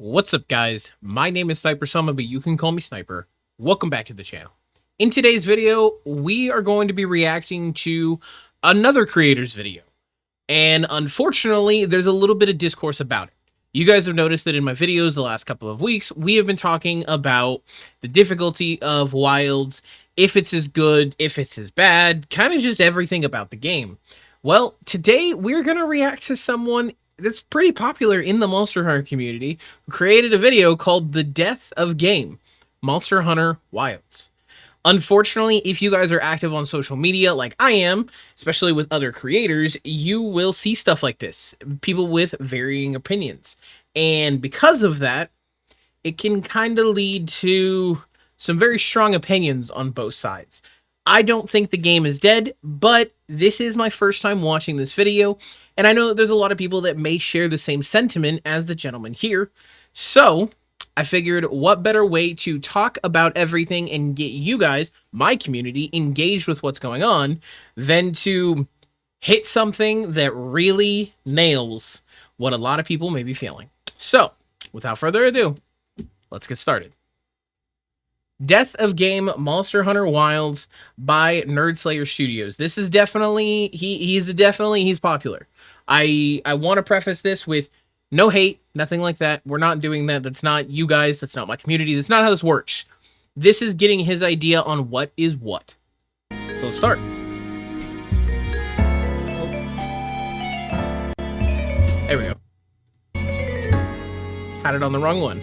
What's up, guys? My name is SnyperSama, but you can call me Sniper. Welcome back to the channel. In today's video, we are going to be reacting to another creator's video. And unfortunately, there's a little bit of discourse about it. You guys have noticed that in my videos the last couple of weeks, we have been talking about the difficulty of Wilds, if it's as good, if it's as bad, kind of just everything about the game. Well, today we're going to react to someone that's pretty popular in the Monster Hunter community, who created a video called The Death of Game, Monster Hunter Wilds. Unfortunately, if you guys are active on social media like I am, especially with other creators, you will see stuff like this. People with varying opinions. And because of that, it can kind of lead to some very strong opinions on both sides. I don't think the game is dead, but this is my first time watching this video, and I know that there's a lot of people that may share the same sentiment as the gentleman here. So I figured what better way to talk about everything and get you guys, my community, engaged with what's going on than to hit something that really nails what a lot of people may be feeling. So without further ado, let's get started. Death of Game Monster Hunter Wilds by Nerdslayer Studios. This is definitely, he's popular. I want to preface this with no hate, nothing like that. We're not doing that. That's not you guys. That's not my community. That's not how this works. This is getting his idea on what is what. So let's start. There we go. Had it on the wrong one.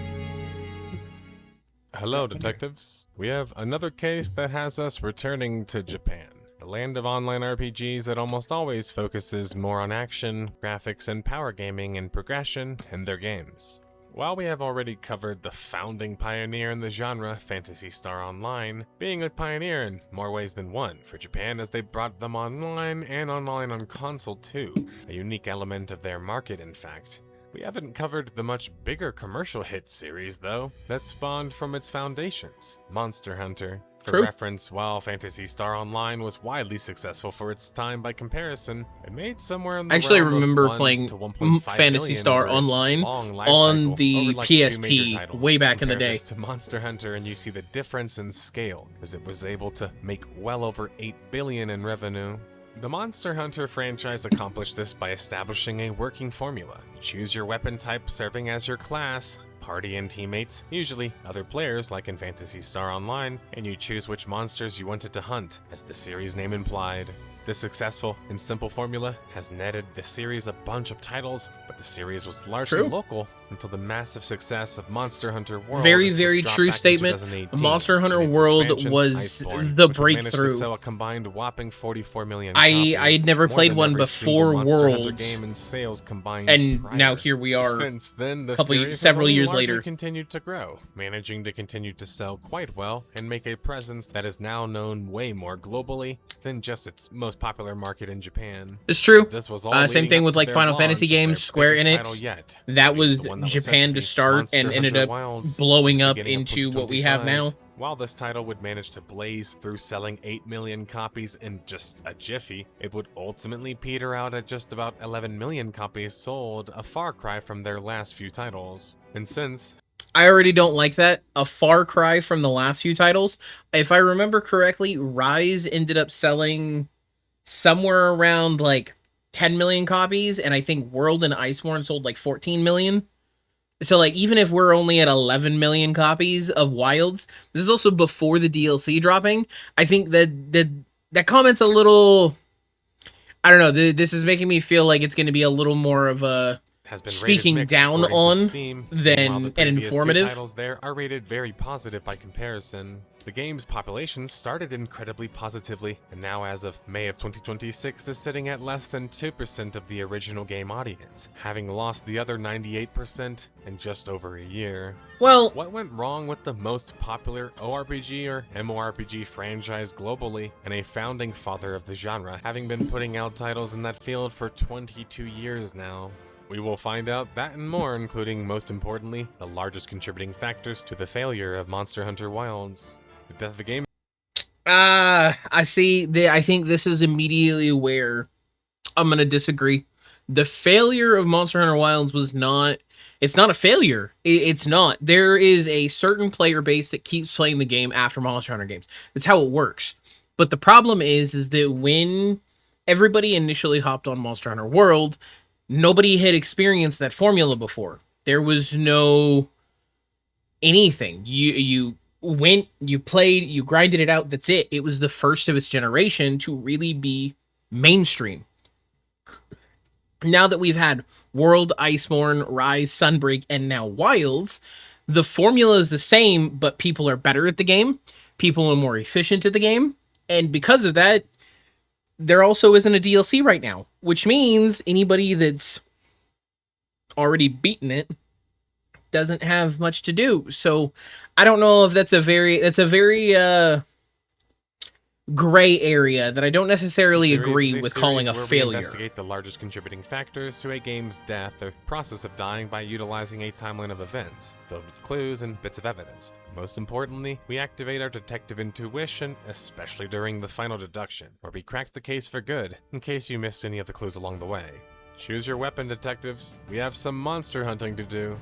Hello, detectives. We have another case that has us returning to Japan, the land of online RPGs that almost always focuses more on action, graphics, and power gaming and progression in their games. While we have already covered the founding pioneer in the genre, Phantasy Star Online, being a pioneer in more ways than one for Japan as they brought them online and online on console too, a unique element of their market in fact. We haven't covered the much bigger commercial hit series, though, that spawned from its foundations, Monster Hunter. For reference, while Phantasy Star Online was widely successful for its time by comparison, it made somewhere in the I realm remember of 1 playing to 1.5 Fantasy billion Star over its Online long life on cycle, the over like 2 major PSP titles. way back in the Compare day. this to Monster Hunter and you see the difference in scale, as it was able to make well over 8 billion in revenue. The Monster Hunter franchise accomplished this by establishing a working formula. You choose your weapon type serving as your class, party and teammates, usually other players like in Phantasy Star Online, and you choose which monsters you wanted to hunt, as the series name implied. This successful and simple formula has netted the series a bunch of titles, but the series was largely local until the massive success of Monster Hunter World. Very true statement. Monster Hunter World was the breakthrough. To sell a combined whopping 44 million I had never played one every before Worlds, game in sales combined and prior. now here we are. Since then, the Several years later, continued to grow, managing to continue to sell quite well and make a presence that is now known way more globally than just its most popular market in Japan. It's true. This was all Same thing with like Final Fantasy games, Square Enix. That was Japan to start and ended up blowing up into what we have now. While this title would manage to blaze through selling 8 million copies in just a jiffy, it would ultimately peter out at just about 11 million copies sold, a far cry from their last few titles. And since I already don't like that. A far cry from the last few titles. If I remember correctly, Rise ended up selling somewhere around like 10 million copies, and I think World and Iceborne sold like 14 million. So like even if we're only at 11 million copies of Wilds, this is also before the DLC dropping. I think that comment's a little, I don't know, this is making me feel like it's going to be a little more of a has been speaking down on than an informative. Titles there are rated very positive by comparison. The game's population started incredibly positively, and now as of May of 2026 is sitting at less than 2% of the original game audience, having lost the other 98% in just over a year. Well, what went wrong with the most popular ORPG or MMORPG franchise globally, and a founding father of the genre, having been putting out titles in that field for 22 years now? We will find out that and more, including, most importantly, the largest contributing factors to the failure of Monster Hunter Wilds. The death of the game. I see. I think this is immediately where I'm going to disagree. The failure of Monster Hunter Wilds was not It's not a failure. It's not. There is a certain player base that keeps playing the game after Monster Hunter games. That's how it works. But the problem is that when everybody initially hopped on Monster Hunter World, nobody had experienced that formula before. There was no anything. You went, you played, you grinded it out. That's it. It was the first of its generation to really be mainstream. Now that we've had World, Iceborne, Rise, Sunbreak, and now Wilds, the formula is the same, but people are better at the game. People are more efficient at the game. And because of that, there also isn't a DLC right now, which means anybody that's already beaten it doesn't have much to do. So I don't know if that's a very gray area that I don't necessarily agree with calling a failure. We investigate the largest contributing factors to a game's death or process of dying by utilizing a timeline of events, filled with clues and bits of evidence. Most importantly, we activate our detective intuition, especially during the final deduction, where we crack the case for good, in case you missed any of the clues along the way. Choose your weapon, detectives. We have some monster hunting to do.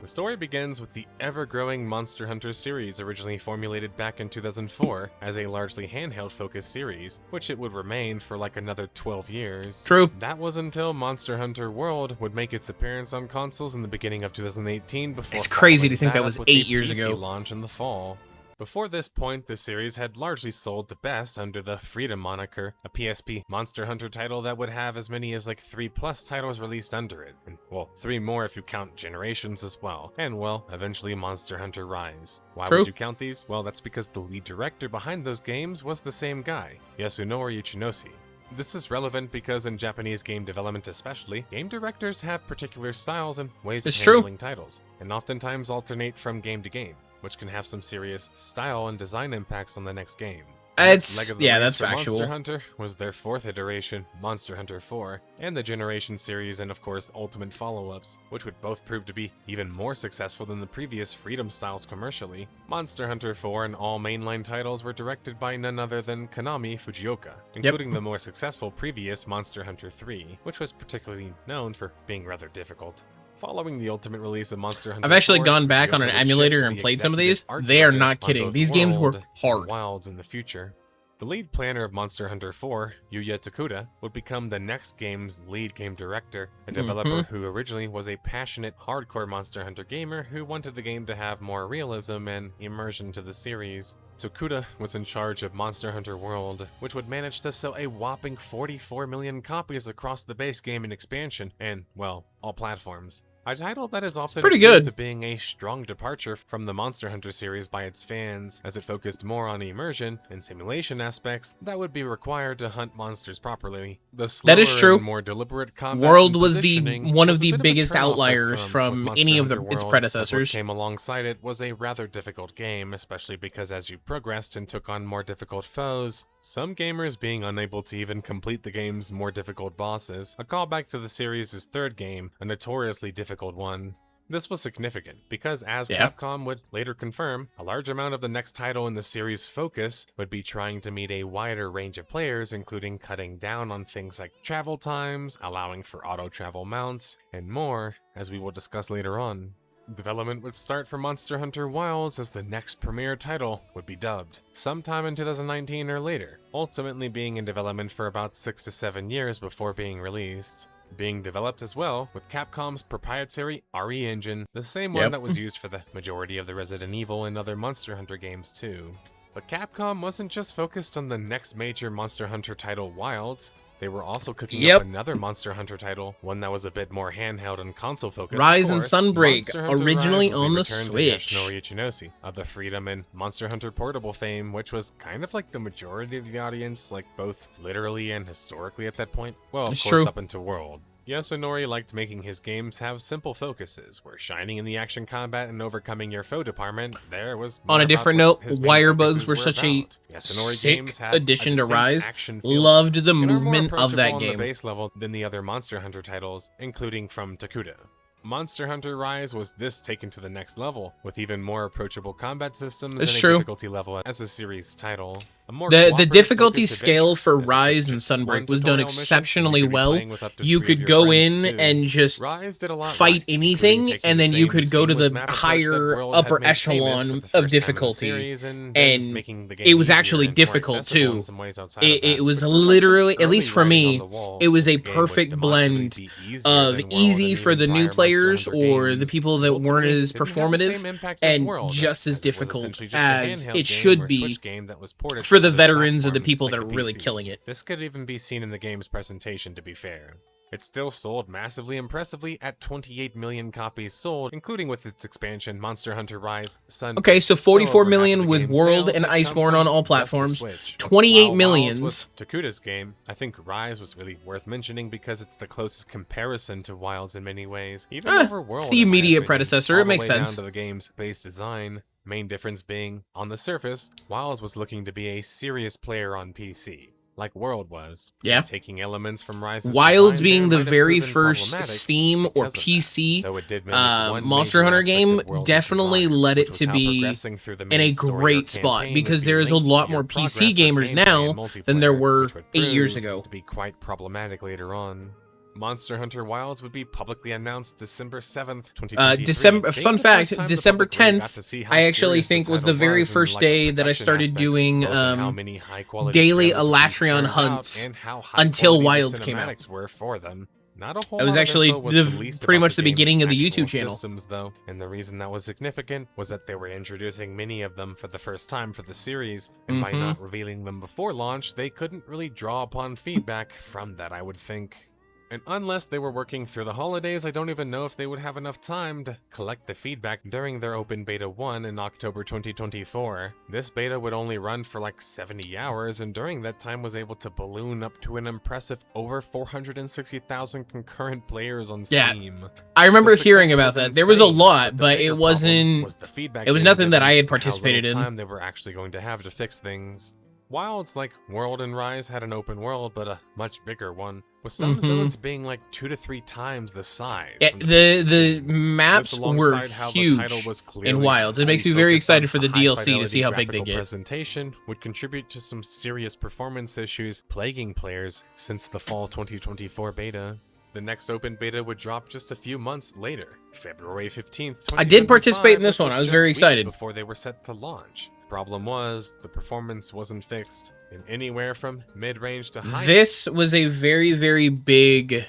The story begins with the ever-growing Monster Hunter series, originally formulated back in 2004 as a largely handheld-focused series, which it would remain for like another 12 years. True. That was until Monster Hunter World would make its appearance on consoles in the beginning of 2018 before It's crazy to think that up was with 8 a years PC ago. launch in the fall. Before this point, the series had largely sold the best under the Freedom moniker, a PSP Monster Hunter title that would have as many as like 3+ titles released under it, and well, 3 more if you count Generations as well, and well, eventually Monster Hunter Rise. Why True. would you count these? Well, that's because the lead director behind those games was the same guy, Yasunori Ichinoshi. This is relevant because in Japanese game development especially, game directors have particular styles and ways of handling titles, and oftentimes alternate from game to game, which can have some serious style and design impacts on the next game. That's factual. Monster Hunter was their 4th iteration, Monster Hunter 4, and the Generation series and of course Ultimate follow-ups, which would both prove to be even more successful than the previous Freedom styles commercially. Monster Hunter 4 and all mainline titles were directed by none other than Konami Fujioka, including the more successful previous Monster Hunter 3, which was particularly known for being rather difficult. Following the ultimate release of Monster Hunter, I've actually 4, gone back on an Fujioka would emulator shift to and the played some of these. executive art They are director not on kidding. both These games were World hard. and Wilds in the future. The lead planner of Monster Hunter 4, Yuya Takuda, would become the next game's lead game director, a developer who originally was a passionate, hardcore Monster Hunter gamer who wanted the game to have more realism and immersion to the series. Takuda was in charge of Monster Hunter World, which would manage to sell a whopping 44 million copies across the base game and expansion, and, well, all platforms. A title that is often accused of being a strong departure from the Monster Hunter series by its fans, as it focused more on immersion and simulation aspects that would be required to hunt monsters properly. The slower and more deliberate combat World was one of the biggest outliers from any of its predecessors. What came alongside it was a rather difficult game, especially because as you progressed and took on more difficult foes, some gamers being unable to even complete the game's more difficult bosses, a callback to the series' 3rd game, a notoriously difficult one. This was significant because, as Capcom would later confirm, a large amount of the next title in the series' focus would be trying to meet a wider range of players, including cutting down on things like travel times, allowing for auto-travel mounts, and more, as we will discuss later on. Development would start for Monster Hunter Wilds as the next premier title would be dubbed, sometime in 2019 or later, ultimately being in development for about 6 to 7 years before being released. Being developed as well with Capcom's proprietary RE engine, the same one that was used for the majority of the Resident Evil and other Monster Hunter games too. But Capcom wasn't just focused on the next major Monster Hunter title, Wilds. They were also cooking up another Monster Hunter title, one that was a bit more handheld and console-focused. Rise and Sunbreak, originally on the Switch. Switch. Ichinoshi of the Freedom and Monster Hunter Portable fame, which was kind of like the majority of the audience, like both literally and historically at that point. Well, of course, up into World. Yasunori liked making his games have simple focuses, where shining in the action combat and overcoming your foe department, there was on a different note, wire bugs were such a sick addition to Rise. Loved the movement of that game. On the base level than the other Monster Hunter titles, including from Takuda. Monster Hunter Rise was this taken to the next level, with even more approachable combat systems and a difficulty level as a series title. A more The cooperative difficulty focused scale adventure, for as it took Rise and just one Sunbreak was done tutorial mission, exceptionally and you could be well. playing with up to You 3 of could your go friends, in too. and just Rise did a lot fight right, including anything, taking and the then you same could go to seamless the map approach that higher World had upper made famous for echelon the of first time in the difficulty, series, and and making the game it was easier actually and more difficult accessible in too. some ways outside of It that. was But there was some literally, at early least for writing on me, the wall. it was a The game would perfect demonstrably blend be easier of than World easy and for even the new prior Monster players Hunter or the games. people that weren't Ultimately, as didn't have the same performative, impact as and World, just as as it was difficult essentially just a as handheld it game should or be Switch game that was ported for to the other veterans or the platforms people like that the are really PC. killing it. This could even be seen in the game's presentation, to be fair. It still sold massively impressively at 28 million copies sold, including with its expansion Monster Hunter Rise Sun. Okay, so Though 44 over half of million the with game's World sales and had come Iceborne on from all just the platforms. Switch. 28 While millions. Wiles was Takuda's game, I think Rise was really worth mentioning because it's the closest comparison to Wilds in many ways, even over World. It's the in my immediate opinion, predecessor. all It the makes way sense. down to the game's base design. Main difference being, on the surface, Wilds was looking to be a serious player on PC, like World was. Yeah. Taking elements from Rise's Wilds design being there the might have very proven first problematic Steam or because of that, PC though it did mimic one Monster major Hunter aspect game, of World's definitely design, led which it was to how be progressing through the in main a story or great spot campaign because would be there is a linked to lot your more PC progress or gamers gameplay now and than there multiplayer, were which would 8 years prove ago. to be quite problematic later on. Monster Hunter Wilds would be publicly announced December 7th, 2023. Fun being the fact, first time the December public really got 10th, to see how I actually serious think was the title very was and, first like, the day that I production started aspects, doing both in how many high-quality daily trailers would be Elatrion turned out hunts and how until high-quality the Wilds came out. cinematics were for them. Not a whole That was lot actually of info was released pretty about much the game's beginning of the actual YouTube channel. systems, though, and the reason that was significant was that they were introducing many of them for the first time for the series, and by not revealing them before launch, they couldn't really draw upon feedback from that, I would think. And unless they were working through the holidays, I don't even know if they would have enough time to collect the feedback during their Open Beta 1 in October 2024. This beta would only run for like 70 hours, and during that time was able to balloon up to an impressive over 460,000 concurrent players on Steam. I remember The hearing success about was that. There was a insane, lot, the but bigger it problem wasn't. was the feedback It was they were nothing that I given had and how participated little in. time they were actually going to have to fix things. Wilds, like World and Rise, had an open world, but a much bigger one, with some zones being like 2 to 3 times the size. Yeah, from the games. maps This were alongside how the title huge was in clearly Wilds. It makes me highly very focused on excited for the DLC to see high-fidelity how big they graphical get. presentation would contribute to some serious performance issues plaguing players since the fall 2024 beta. The next open beta would drop just a few months later, February 15th, 2025. I did participate in this which one. I was just very weeks excited. before they were set to launch. Problem was, the performance wasn't fixed, and anywhere from mid-range to high. This was a very, very big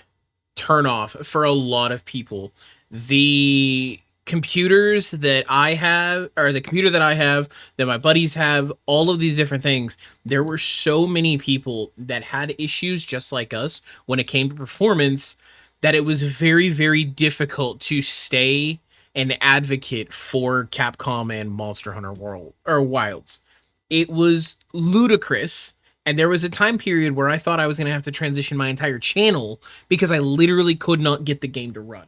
turnoff for a lot of people. The computers that I have, or the computer that I have, that my buddies have, all of these different things, there were so many people that had issues just like us when it came to performance that it was very, very difficult to stay an advocate for Capcom and Monster Hunter World or Wilds. It was ludicrous. And there was a time period where I thought I was going to have to transition my entire channel because I literally could not get the game to run.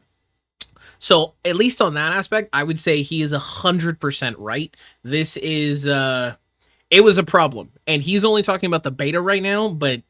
So at least on that aspect, I would say he is 100% right. This is, it was a problem. And he's only talking about the beta right now, but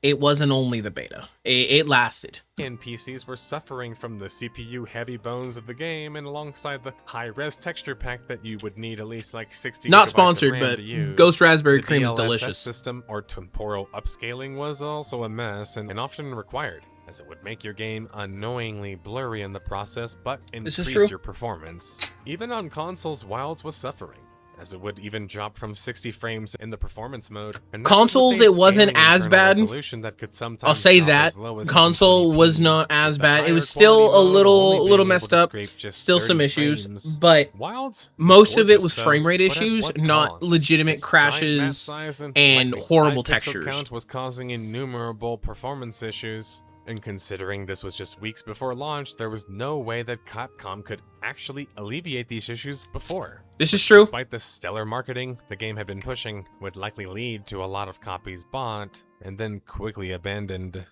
it wasn't only the beta. It lasted. And PCs were suffering from the CPU heavy bones of the game, and alongside the high-res texture pack that you would need at least like 60 Not gigabytes sponsored, of RAM but to use. Ghost Raspberry The Cream is DLSS delicious. system or temporal upscaling was also a mess and often required, as it would make your game unknowingly blurry in the process, but This is increase true. your performance. Even on consoles, Wilds was suffering, as it would even drop from 60 frames in the performance mode. And that was with Consoles, a it wasn't scaling as internal bad. resolution that could sometimes I'll say drop that. as low as Console 720p, was not as with the bad. It higher was still quality a mode only little being able messed to up. scrape just Still some 30 issues, frames. but Wilds most of it gorgeous, was though, frame rate but at issues, what not cost? legitimate Its giant map crashes size and and likely horrible high pixel textures. count was causing innumerable performance issues. And considering this was just weeks before launch, there was no way that Capcom could actually alleviate these issues before. This is true. Despite the stellar marketing the game had been pushing, would likely lead to a lot of copies bought and then quickly abandoned.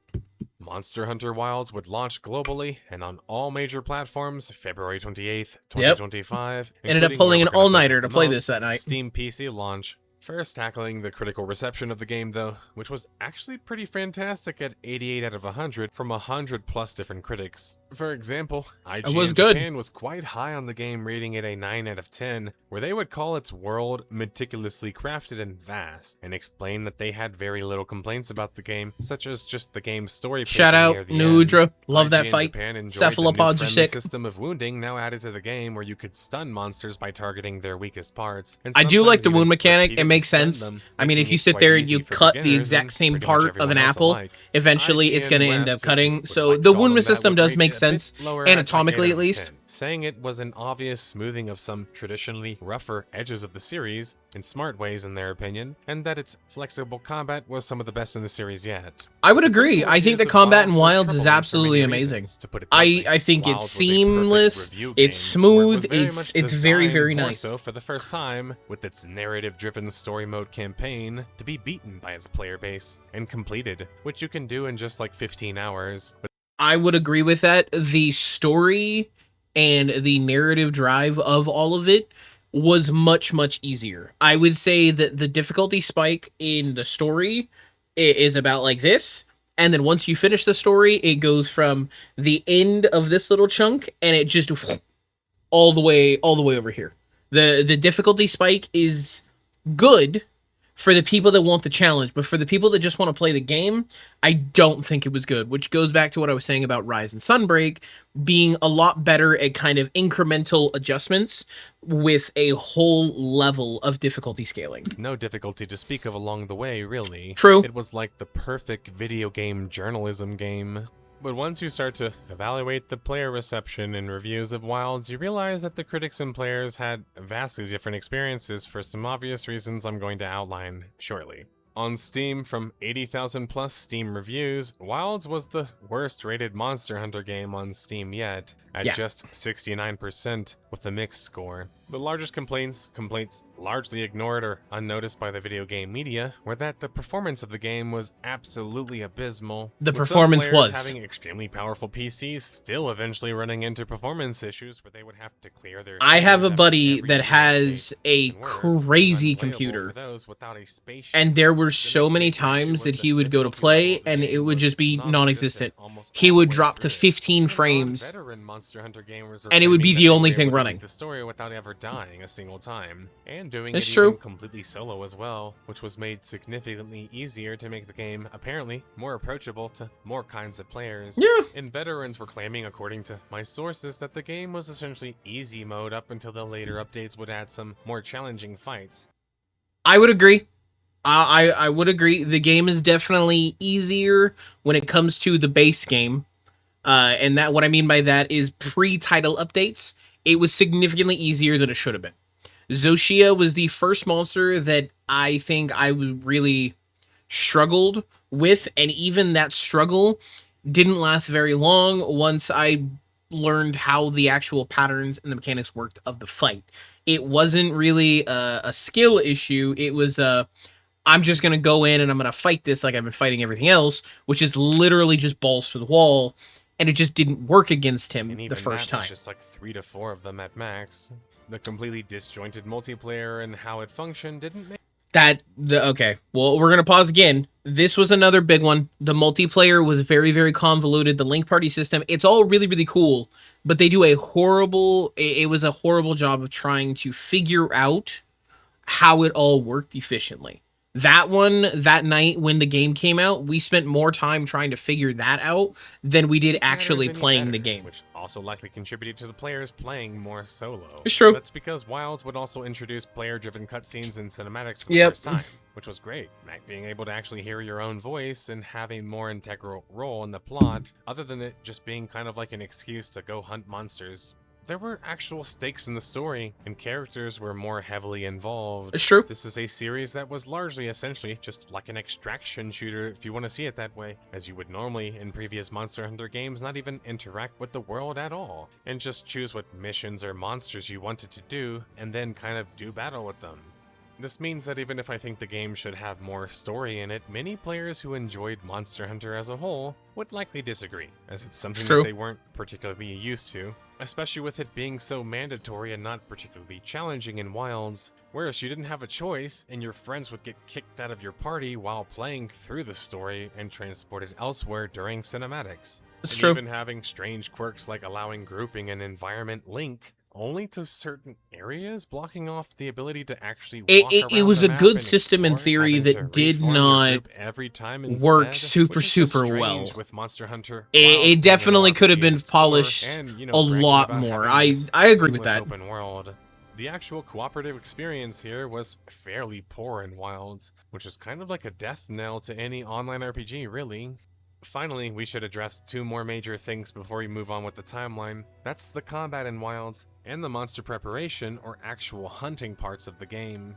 Monster Hunter Wilds would launch globally and on all major platforms February 28th, 2025. Ended up including pulling where an we're gonna all-nighter focus to the play most, this that night. Steam PC launch. First tackling the critical reception of the game though, which was actually pretty fantastic at 88 out of 100 from 100 plus different critics. For example, It was IGN good. Japan was quite high on the game, rating it a 9 out of 10, where they would call its world meticulously crafted and vast, and explain that they had very little complaints about the game, such as just the game's story Shout pacing near out, the end. Nudra. Love that IGN fight. Japan enjoyed the Cephalopods are noob-friendly sick. system of wounding now added to the game, where you could stun monsters by targeting their weakest parts. And I do like sometimes the even wound mechanic. It repeatedly makes stun sense. them, I mean, if making you it sit quite there and easy you for cut the beginners exact and same pretty much part of everyone an else apple, alike. eventually it's IGN going to end up West, if cutting. you would So like to the call wound them that, system would does rate make it a bit sense, lower at an 8 anatomically out at of least. 10. Saying it was an obvious smoothing of some traditionally rougher edges of the series, in smart ways in their opinion, and that its flexible combat was some of the best in the series yet. I would agree. I think the combat in Wilds is absolutely amazing. Reasons, to put it bluntly. I think it's Wilds was a perfect seamless, review it's game, where it was smooth, very it's much very, designed very more nice. so for the first time, with its narrative-driven story mode campaign, to be beaten by its player base, and completed, which you can do in just like 15 hours. But I would agree with that. The story and the narrative drive of all of it was much, much easier. I would say that the difficulty spike in the story is about like this. And then once you finish the story, it goes from the end of this little chunk and it just all the way over here. The difficulty spike is good for the people that want the challenge, but for the people that just want to play the game, I don't think it was good, which goes back to what I was saying about Rise and Sunbreak being a lot better at kind of incremental adjustments with a whole level of difficulty scaling. no difficulty to speak of along the way, really. True. It was like the perfect video game journalism game. But once you start to evaluate the player reception and reviews of Wilds, you realize that the critics and players had vastly different experiences for some obvious reasons I'm going to outline shortly. On Steam, from 80,000 plus Steam reviews, Wilds was the worst rated Monster Hunter game on Steam yet, at just 69% with a mixed score. The largest complaints largely ignored or unnoticed by the video game media, were that the performance of the game was absolutely abysmal. The with some performance players was. having extremely powerful PCs, still eventually running into performance issues where they would have to clear their I have a after buddy every that user has update, a and worse, crazy unplayable computer. for those without a spaceship. And there were The so next many major issue times was that the he would go to difficulty level play of the and it game would was just be non-existent. almost He all would the way drop to through. 15 Even frames. non-veteran Monster Hunter gamers were And it would be claiming the that they only were thing able to running. beat the story without ever dying a single time, and doing That's it true. even completely solo as well, which was made significantly easier to make the game apparently more approachable to more kinds of players. Yeah. And veterans were claiming, according to my sources, that the game was essentially easy mode up until the later updates would add some more challenging fights. I would agree. I would agree. The game is definitely easier when it comes to the base game. And that what I mean by that is pre-title updates. It was significantly easier than it should have been. Zoshia was the first monster that I think I really struggled with, and even that struggle didn't last very long once I learned how the actual patterns and the mechanics worked of the fight. It wasn't really a skill issue. It was I'm just going to go in and I'm going to fight this like I've been fighting everything else, which is literally just balls to the wall, and it just didn't work against him And even the first that time. was just like 3 to 4 of them at max. The completely disjointed multiplayer and how it functioned didn't make Okay, well, we're gonna pause again. This was another big one. The multiplayer was very, very convoluted. The link party system, it's all really, really cool, but they do a horrible, it was a horrible job of trying to figure out how it all worked efficiently. That one, that night when the game came out, we spent more time trying to figure that out than we did actually matters any playing the better, game. which also likely contributed to the players playing more solo. It's true. That's because Wilds would also introduce player-driven cutscenes and cinematics for the Yep. first time, which was great. Being able to actually hear your own voice and have a more integral role in the plot, other than it just being kind of like an excuse to go hunt monsters. There were actual stakes in the story, and characters were more heavily involved. It's true. This is a series that was largely essentially just like an extraction shooter, if you want to see it that way, as you would normally in previous Monster Hunter games not even interact with the world at all, and just choose what missions or monsters you wanted to do, and then kind of do battle with them. This means that even if I think the game should have more story in it, many players who enjoyed Monster Hunter as a whole would likely disagree, as it's something True. that they weren't particularly used to. especially with it being so mandatory and not particularly challenging in Wilds, whereas you didn't have a choice and your friends would get kicked out of your party while playing through the story and transported elsewhere during cinematics. It's And true. even having strange quirks like allowing grouping and environment link only to certain areas, blocking off the ability to actually walk It around was the a map good and system in explore, theory having to that did reform your not group every time work instead, super, which is just super strange well. with Monster Hunter. It Wilds being an definitely could have ORPG been at its core, polished and, a bragging lot about more. having this I agree with seamless that. open world. The actual cooperative experience here was fairly poor in Wilds, which is kind of like a death knell to any online RPG, really. Finally, we should address two more major things before we move on with the timeline. That's the combat in Wilds, and the monster preparation or actual hunting parts of the game.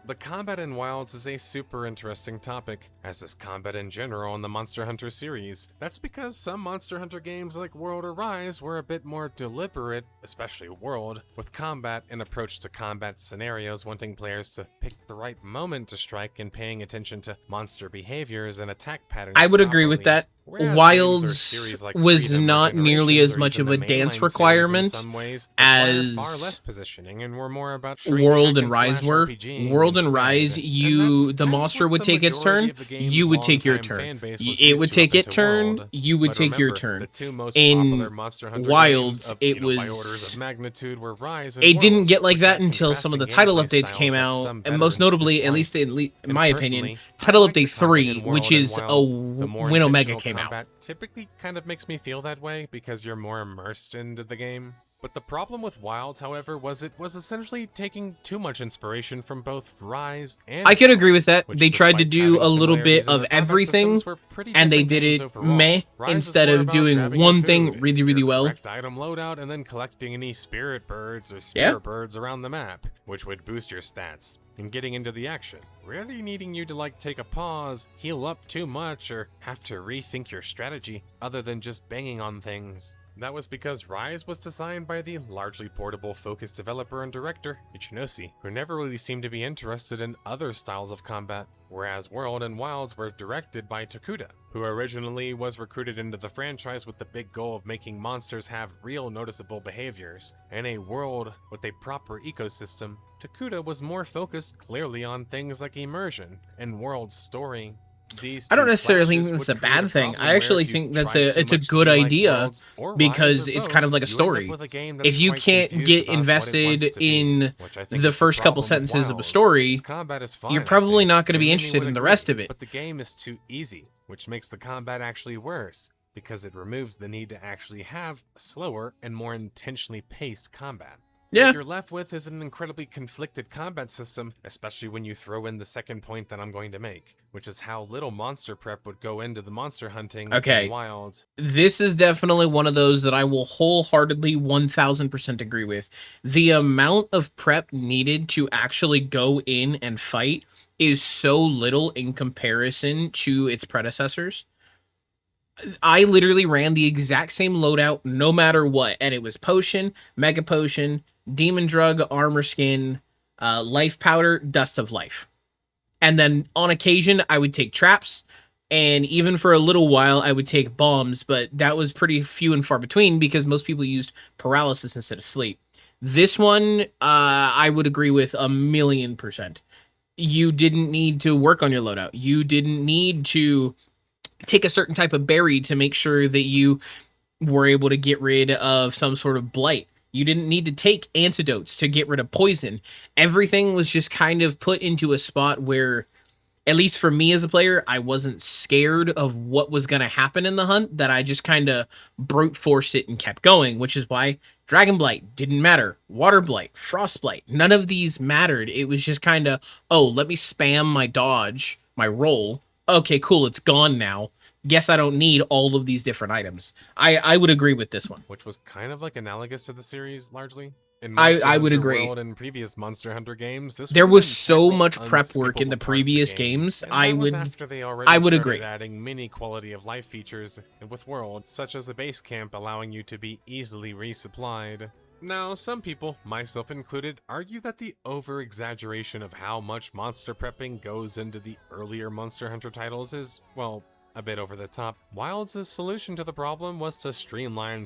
The combat in Wilds is a super interesting topic, as is combat in general in the Monster Hunter series. That's because some Monster Hunter games like World or Rise were a bit more deliberate, especially World, with combat and approach to combat scenarios wanting players to pick the right moment to strike and paying attention to monster behaviors and attack patterns. I would agree with properly. that. Whereas Wilds games or series like was Freedom or not nearly as Generations or much even of a the dance mainline series requirement in some ways require far as less positioning and were more about straight World hack and Rise slash were. RPGing World and instead. Rise, And you that's the kind of monster what would the take its majority turn, of the game's you would take your longtime turn. fan base was It used would to take up its into turn, World. you would But take your remember, turn. the two most In popular Monster Hunter Wilds, games of, it by orders was of magnitude were Rise and it didn't World, get like which that had until some of the contrasting title gameplay updates styles came that out, some and most veterans notably, at least disliked. in And my opinion, personally, Title I like the Update combat 3, in which World and is Wilds. The more when Omega intentional came out. combat typically kind of makes me feel that way because you're more immersed into the game. But the problem with Wilds, however, was it was essentially taking too much inspiration from both Rise and I could agree World, with that. which They tried to despite do having a little bit similarities in of their combat everything, systems, were pretty and they different did games it overall. meh Rise is instead more of about doing grabbing one your thing food, really, really your well. correct item loadout, and then collecting any spirit birds or Yeah. spirit birds around the map, which would boost your stats, and getting into the action, rarely needing you to like take a pause, heal up too much, or have to rethink your strategy other than just banging on things. That was because Rise was designed by the largely portable focused developer and director, Ichinoshi, who never really seemed to be interested in other styles of combat, whereas World and Wilds were directed by Takuda, who originally was recruited into the franchise with the big goal of making monsters have real noticeable behaviors. In a world with a proper ecosystem, Takuda was more focused clearly on things like immersion and World's story. I don't necessarily think that's a bad thing. I actually think it's a good idea because it's kind of like a story. If you can't get invested in the first couple sentences of a story, you're probably not going to be interested in the rest of it. But the game is too easy, which makes the combat actually worse because it removes the need to actually have slower and more intentionally paced combat. Yeah. What you're left with is an incredibly conflicted combat system, especially when you throw in the second point that I'm going to make, which is how little monster prep would go into the monster hunting in Wilds. This is definitely one of those that I will wholeheartedly 1000% agree with. The amount of prep needed to actually go in and fight is so little in comparison to its predecessors. I literally ran the exact same loadout no matter what, and it was potion, mega potion, demon drug, armor skin, life powder, dust of life. And then on occasion, I would take traps, and even for a little while, I would take bombs, but that was pretty few and far between because most people used paralysis instead of sleep. This one, I would agree with 1,000,000%. You didn't need to work on your loadout. You didn't need to take a certain type of berry to make sure that you were able to get rid of some sort of blight. You didn't need to take antidotes to get rid of poison. Everything was just kind of put into a spot where, at least for me as a player, I wasn't scared of what was going to happen in the hunt, that I just kind of brute forced it and kept going, which is why Dragon Blight didn't matter. Water Blight, Frost Blight, none of these mattered. It was just kind of, oh, let me spam my dodge, my roll. Okay, cool, it's gone now. Guess I don't need all of these different items. I would agree with this one. Which was kind of like analogous to the series, largely. In I would agree. World and previous Monster Hunter games, there was so much prep work in the previous games. I would agree. Adding many quality of life features with World, such as a base camp allowing you to be easily resupplied. Now, some people, myself included, argue that the over-exaggeration of how much monster prepping goes into the earlier Monster Hunter titles is, well, a bit over the top, Wilds' solution to the problem was to streamline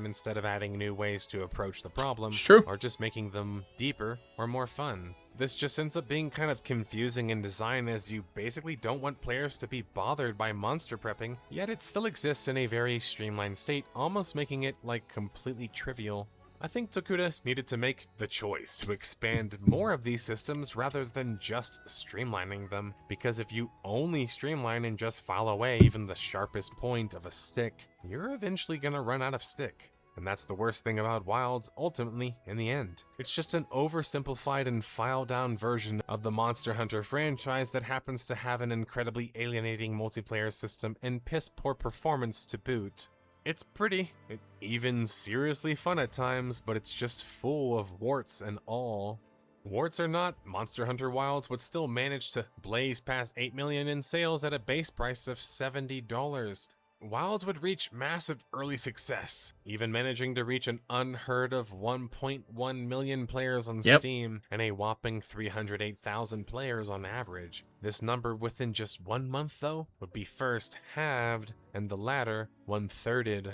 instead of adding new ways to approach the problem, It's true. or just making them deeper or more fun. This just ends up being kind of confusing in design, as you basically don't want players to be bothered by monster prepping, yet it still exists in a very streamlined state, almost making it like completely trivial. I think Tokuda needed to make the choice to expand more of these systems rather than just streamlining them, because if you only streamline and just file away even the sharpest point of a stick, you're eventually gonna run out of stick. And that's the worst thing about Wilds, ultimately, in the end. It's just an oversimplified and filed-down version of the Monster Hunter franchise that happens to have an incredibly alienating multiplayer system and piss-poor performance to boot. It's pretty, even seriously fun at times, but it's just full of warts and all. Warts or not, Monster Hunter Wilds would still manage to blaze past 8 million in sales at a base price of $70. Wilds would reach massive early success, even managing to reach an unheard of 1.1 million players on Steam and a whopping 308,000 players on average. This number within just 1 month, though, would be first halved and the latter one-thirded.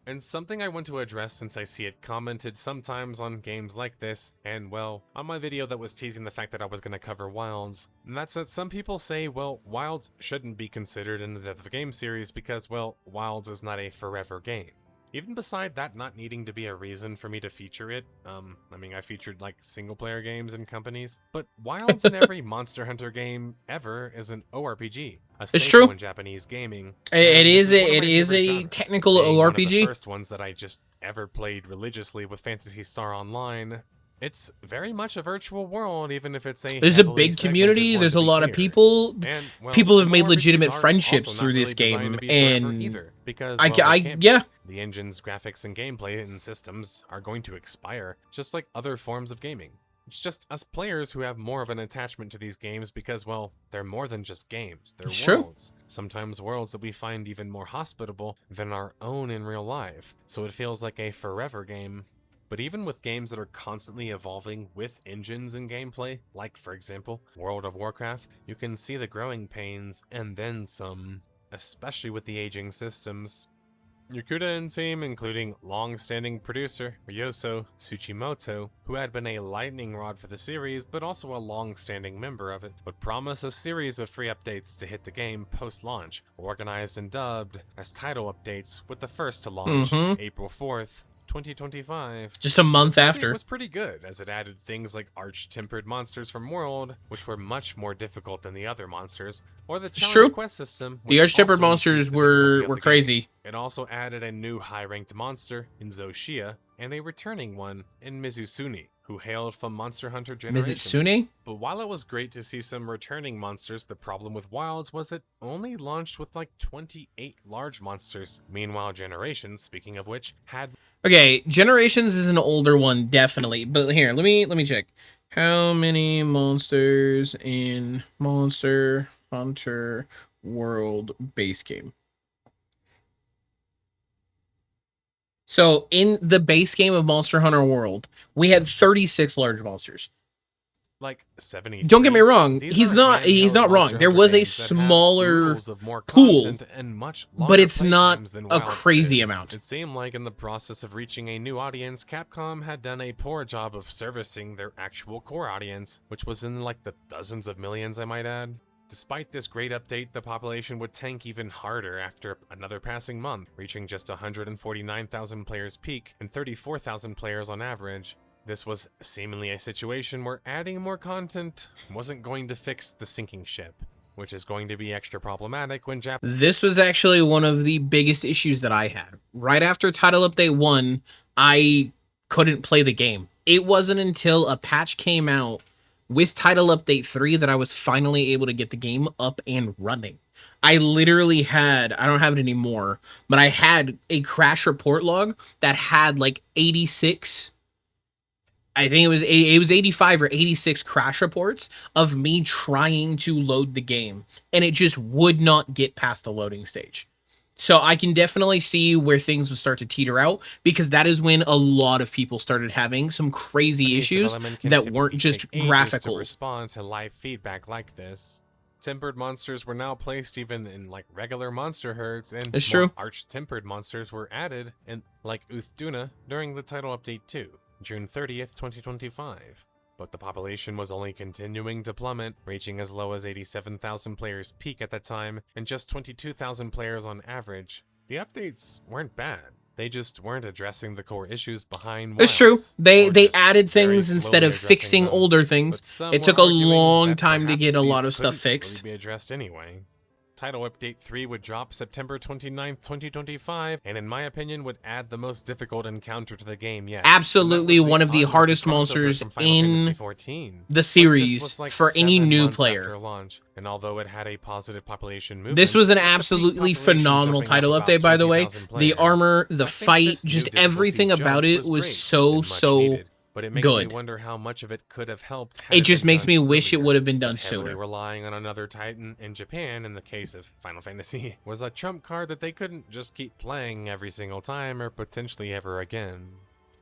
And something I want to address, since I see it commented sometimes on games like this, and well, on my video that was teasing the fact that I was going to cover Wilds, and that's that some people say, well, Wilds shouldn't be considered in the Death of a Game series because, well, Wilds is not a forever game. Even beside that not needing to be a reason for me to feature it, I featured like single-player games and companies, but Wilds in every Monster Hunter game ever is an ORPG. It's true. In Japanese gaming. It is a technical ORPG. One of the first ones that I just ever played religiously with Phantasy Star Online. It's very much a virtual world, even if it's a There's a big community. There's a lot of people. And, well, people have made RPGs legitimate are friendships also through not this really designed game, to be forever and either, because yeah. the engine's graphics and gameplay and systems are going to expire, just like other forms of gaming. It's just us players who have more of an attachment to these games because, well, they're more than just games. They're worlds. Sometimes worlds that we find even more hospitable than our own in real life. So it feels like a forever game. But even with games that are constantly evolving with engines and gameplay, like, for example, World of Warcraft, you can see the growing pains and then some, especially with the aging systems. Yakuda and team, including long-standing producer Ryoso Tsuchimoto, who had been a lightning rod for the series but also a long-standing member of it, would promise a series of free updates to hit the game post-launch, organized and dubbed as title updates, with the first to launch April 4th, 2025. Just a month after. It was pretty good, as it added things like arch-tempered monsters from World, which were much more difficult than the other monsters, or the challenge quest system. The arch-tempered monsters were crazy. It also added a new high-ranked monster in Zoshia, and a returning one in Mizusune, who hailed from Monster Hunter Generations. Mizusune? But while it was great to see some returning monsters, the problem with Wilds was it only launched with like 28 large monsters. Meanwhile, Generations, speaking of which, had... Okay, Generations is an older one, definitely. But here, let me check. How many monsters in Monster Hunter World base game? So in the base game of Monster Hunter World, we had 36 large monsters. Like 70. Don't get me wrong, he's not wrong. There was a smaller pool, and much but it's not than a Wilds crazy did. amount. It seemed like in the process of reaching a new audience, Capcom had done a poor job of servicing their actual core audience, which was in like the dozens of millions, I might add. Despite this great update, the population would tank even harder after another passing month, reaching just 149,000 players peak and 34,000 players on average. This was seemingly a situation where adding more content wasn't going to fix the sinking ship, which is going to be extra problematic when This was actually one of the biggest issues that I had. Right after Title Update 1, I couldn't play the game. It wasn't until a patch came out with Title Update 3 that I was finally able to get the game up and running. I literally had, I don't have it anymore, but I had a crash report log that had like 86, I think it was 85 or 86 crash reports of me trying to load the game, and it just would not get past the loading stage. So I can definitely see where things would start to teeter out, because that is when a lot of people started having some crazy issues that weren't just graphical. To respond to live feedback like this. Tempered monsters were now placed even in like regular monster herds, and It's more true. arch-tempered monsters were added in like Uthduna during the title update 2, June 30th, 2025. But the population was only continuing to plummet, reaching as low as 87,000 players peak at that time, and just 22,000 players on average. The updates weren't bad. They just weren't addressing the core issues behind It's true. Wilds, They or they just added very things instead slowly of addressing fixing them. older things. But some It were took a arguing long that time to perhaps get a lot these of stuff couldn't really fixed. be addressed anyway. Title Update 3 would drop September 29th, 2025, and in my opinion would add the most difficult encounter to the game yet. Absolutely one of the unlucky hardest crossover monsters from Final Fantasy in XIV. the But series this was like for any 7 new months player. after launch, and although it had a positive population movement, This was an with the peak absolutely population phenomenal jumping up title about update, by the way. 20,000 The players, armor, the I think fight, this new just difficulty everything about jump it was was great so, and much so needed. But it makes me good. wonder how much of it could have helped. Had It just been makes done me wish it earlier. would have been done But heavily sooner. relying on another titan in Japan, in the case of Final Fantasy, was a trump card that they couldn't just keep playing every single time or potentially ever again.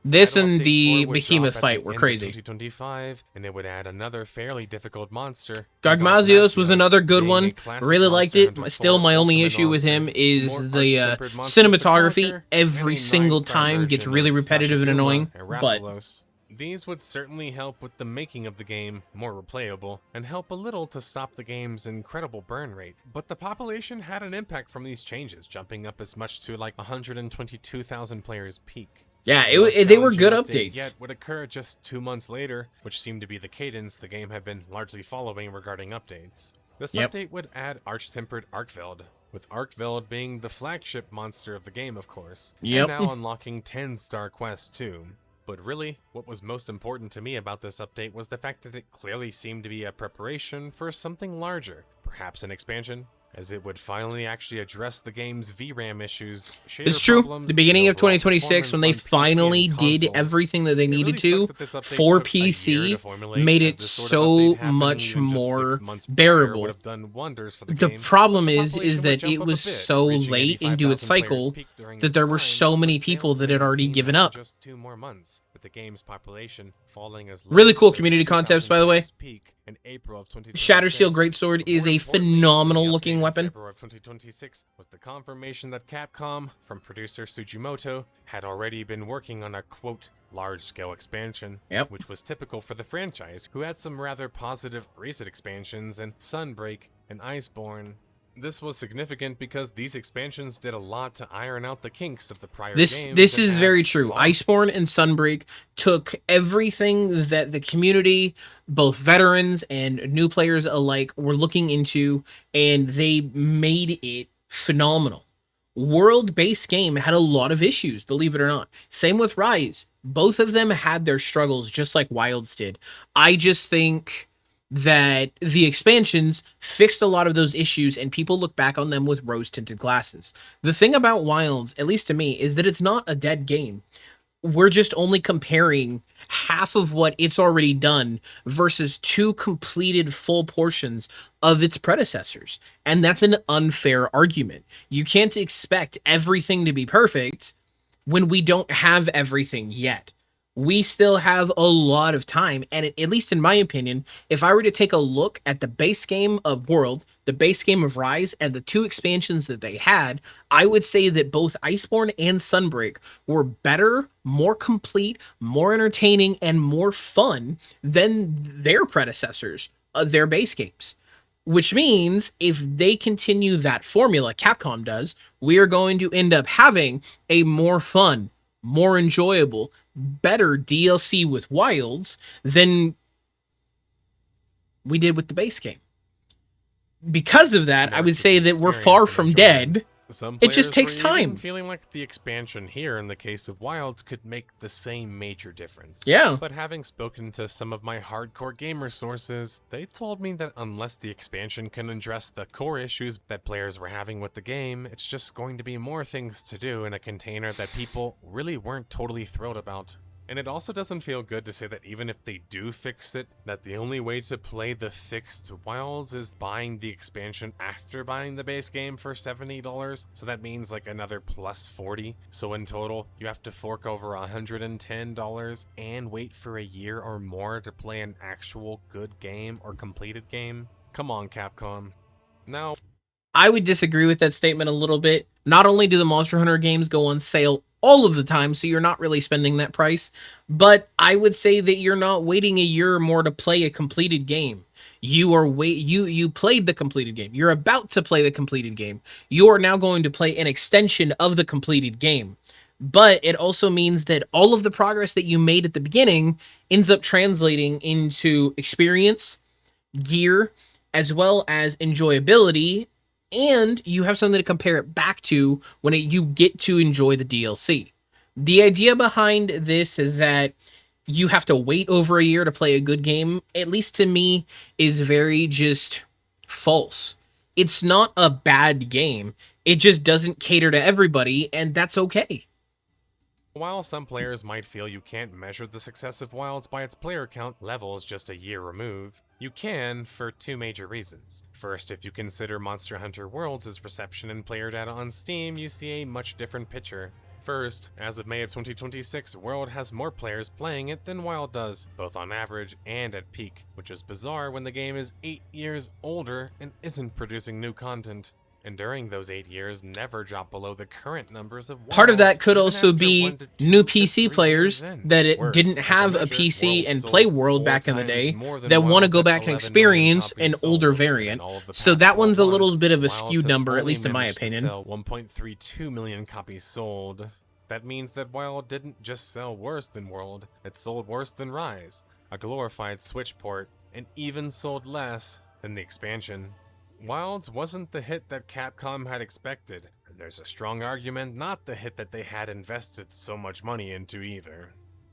This Title and Update the 4 would behemoth drop at fight the were end of crazy. 2025, and it would add another fairly difficult monster. Gogmazios was another good being a one. classic Really liked monster it. under Still, 4 my only ultimate issue with him monster, is more the arch-tempered monsters to cinematography. conquer, Every and a single 9-star time gets version really of repetitive and Ashiguma annoying, and but Rathalos. These would certainly help with the making of the game more replayable, and help a little to stop the game's incredible burn rate. But the population had an impact from these changes, jumping up as much to like 122,000 players peak. yeah, The most they were good challenging update updates. yet would occur just 2 months later, which seemed to be the cadence the game had been largely following regarding updates. This Yep. update would add Arch-Tempered Arkveld, with Arkveld being the flagship monster of the game, of course, Yep. and now unlocking 10-star quests too. But really, what was most important to me about this update was the fact that it clearly seemed to be a preparation for something larger, perhaps an expansion, as it would finally actually address the game's VRAM issues, shader It's true. problems, The beginning and of overall 2026, when they performance on PC and finally did consoles. everything that they It needed really to sucks that this update for took a year PC, to formulate, made as it this sort of so update happening much even just 6 more months prior bearable. would have done wonders for the The game, problem but the is population would that jump it up a was bit, so reaching late into its 85,000 players cycle peak during that this there were time, so many but people failed that to had already maintain given that up. for just 2 more months, with the game's population falling as low Really as cool community 32,000 concepts, by the way. players peak in April of 2026. Shattersteel Greatsword is More a importantly, phenomenal the looking update in weapon. February of 2026 was the confirmation that Capcom, from producer Tsujimoto, had already been working on a quote large-scale expansion, Yep. which was typical for the franchise, who had some rather positive recent expansions in Sunbreak and Iceborne. This was significant because these expansions did a lot to iron out the kinks of the prior games. This and is add very true. far Iceborne and Sunbreak took everything that the community, both veterans and new players alike, were looking into, and they made it phenomenal. World-based game had a lot of issues, believe it or not. Same with Rise. Both of them had their struggles, just like Wilds did. I just think that the expansions fixed a lot of those issues, and people look back on them with rose-tinted glasses. The thing about Wilds, at least to me, is that it's not a dead game. We're just only comparing half of what it's already done versus 2 completed full portions of its predecessors. And that's an unfair argument. You can't expect everything to be perfect when we don't have everything yet. We still have a lot of time, and at least in my opinion, if I were to take a look at the base game of World, the base game of Rise, and the 2 expansions that they had, I would say that both Iceborne and Sunbreak were better, more complete, more entertaining, and more fun than their predecessors, their base games. Which means if they continue that formula, Capcom does, we are going to end up having a more fun, more enjoyable, better DLC with Wilds than we did with the base game. Because of that, I would say that we're far from dead. Some It just players takes were even time. feeling like the expansion here in the case of Wilds could make the same major difference. Yeah. But having spoken to some of my hardcore gamer sources, they told me that unless the expansion can address the core issues that players were having with the game, it's just going to be more things to do in a container that people really weren't totally thrilled about. And it also doesn't feel good to say that even if they do fix it, that the only way to play the fixed Wilds is buying the expansion after buying the base game for $70. So that means like another plus 40. So in total, you have to fork over $110 and wait for a year or more to play an actual good game or completed game. Come on, Capcom. Now, I would disagree with that statement a little bit. Not only do the Monster Hunter games go on sale all of the time, so you're not really spending that price, but I would say that you're not waiting a year or more to play a completed game. You played the completed game. You're about to play the completed game. You are now going to play an extension of the completed game. But it also means that all of the progress that you made at the beginning ends up translating into experience, gear, as well as enjoyability, and you have something to compare it back to when you get to enjoy the DLC. The idea behind this is that you have to wait over a year to play a good game, at least to me, is very just false. It's not a bad game. It just doesn't cater to everybody, and that's okay. while some players might feel you can't measure the success of Wilds by its player count levels just a year removed, you can for two major reasons. First, if you consider Monster Hunter Worlds' reception and player data on Steam, you see a much different picture. First, as of May of 2026, World has more players playing it than Wild does, both on average and at peak, which is bizarre when the game is 8 years older and isn't producing new content. And during those 8 years, never dropped below the current numbers of Wilds. Part of that could even also after be 1 to 2 new to PC 3 players years in. that Worse, didn't as have a measure, PC World and sold play World 4 back in the times day more than that want to Wilds go at back and 11 million experience an copies older sold. variant. And all of the So past that 12 one's a little months, bit of a Wilds skewed has number, at only least in my managed to opinion. sell 1.32 million copies sold. That means that Wild didn't just sell worse than World, it sold worse than Rise, a glorified Switch port, and even sold less than the expansion. Wilds wasn't the hit that Capcom had expected, and there's a strong argument not the hit that they had invested so much money into either.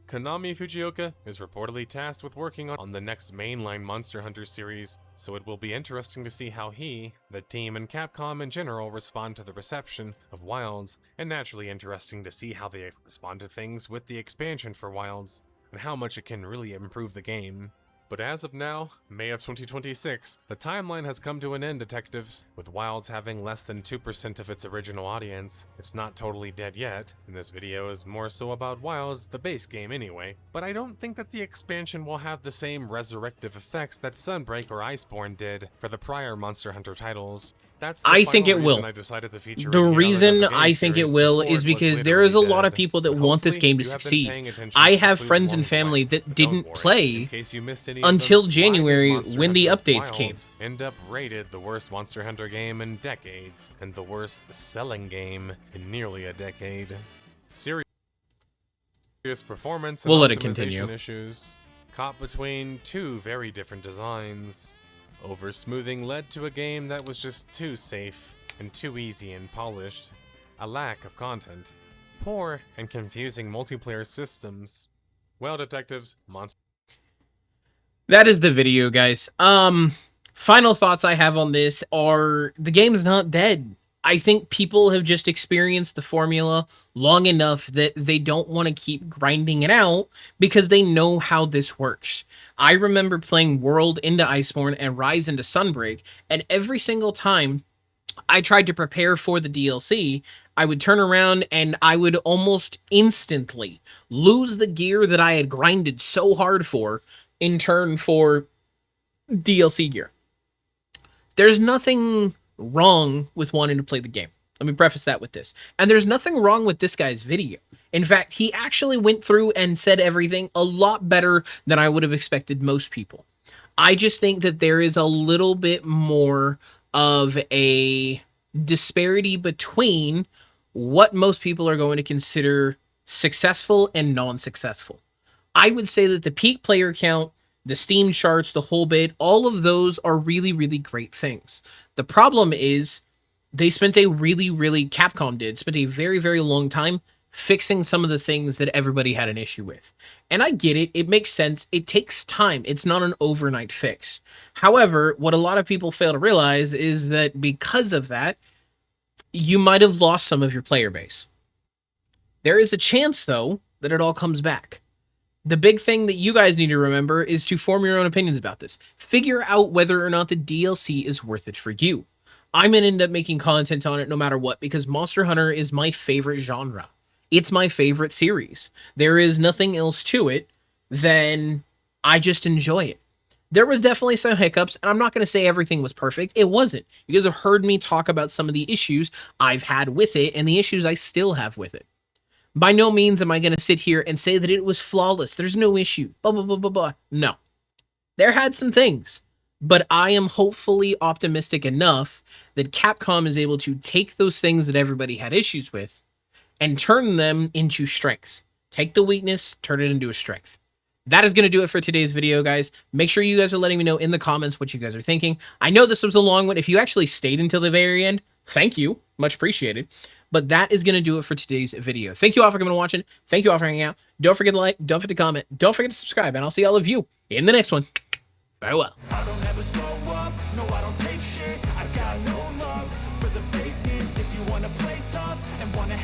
Konami Fujioka is reportedly tasked with working on the next mainline Monster Hunter series, so it will be interesting to see how he, the team, and Capcom in general respond to the reception of Wilds, and naturally interesting to see how they respond to things with the expansion for Wilds, and how much it can really improve the game. But as of now, May of 2026, the timeline has come to an end, detectives. With Wilds having less than 2% of its original audience, it's not totally dead yet, and this video is more so about Wilds, the base game anyway. But I don't think that the expansion will have the same resurrective effects that Sunbreak or Iceborne did for the prior Monster Hunter titles. That's the I think final it reason will. I decided to feature The it here on reason another game I think it series will before is it was because there is a literally lot of dead. people that But want this hopefully game to you have been succeed. paying attention I to the have clues friends along and the family way. that But don't didn't worry, play in case you missed any of them, until why did January Monster when the Hunter updates came. Wilds end up rated the worst Monster Hunter game in decades and the worst selling game in nearly a decade. Serious performance and We'll let it optimization continue. issues caught between two very different designs. Over-smoothing led to a game that was just too safe and too easy and polished. A lack of content. Poor and confusing multiplayer systems. Well, detectives, Monster That is the video, guys. Final thoughts I have on this are the game's not dead. I think people have just experienced the formula long enough that they don't want to keep grinding it out because they know how this works. I remember playing World into Iceborne and Rise into Sunbreak, and every single time I tried to prepare for the DLC, I would turn around and I would almost instantly lose the gear that I had grinded so hard for in turn for DLC gear. There's nothing wrong with wanting to play the game. Let me preface that with this. And there's nothing wrong with this guy's video. In fact, he actually went through and said everything a lot better than I would have expected most people. I just think that there is a little bit more of a disparity between what most people are going to consider successful and non-successful. I would say that the peak player count, the Steam charts, the whole bit, all of those are really, really great things. The problem is they spent Capcom spent a very, very long time fixing some of the things that everybody had an issue with. And I get it. It makes sense. It takes time. It's not an overnight fix. However, what a lot of people fail to realize is that because of that, you might have lost some of your player base. There is a chance, though, that it all comes back. The big thing that you guys need to remember is to form your own opinions about this. Figure out whether or not the DLC is worth it for you. I'm going to end up making content on it no matter what because Monster Hunter is my favorite genre. It's my favorite series. There is nothing else to it than I just enjoy it. There was definitely some hiccups, and I'm not going to say everything was perfect. It wasn't. You guys have heard me talk about some of the issues I've had with it and the issues I still have with it. By no means am I going to sit here and say that it was flawless. There's no issue. Blah, blah, blah, blah, blah. No. There had some things, but I am hopefully optimistic enough that Capcom is able to take those things that everybody had issues with and turn them into strength. Take the weakness, turn it into a strength. That is going to do it for today's video, guys. Make sure you guys are letting me know in the comments what you guys are thinking. I know this was a long one. If you actually stayed until the very end, thank you. Much appreciated. But that is going to do it for today's video. Thank you all for coming and watching. Thank you all for hanging out. Don't forget to like, don't forget to comment, don't forget to subscribe, and I'll see all of you in the next one. Farewell. I don't ever slow up, no I don't take shit. I got no love for the fakeness. If you wanna play tough and wanna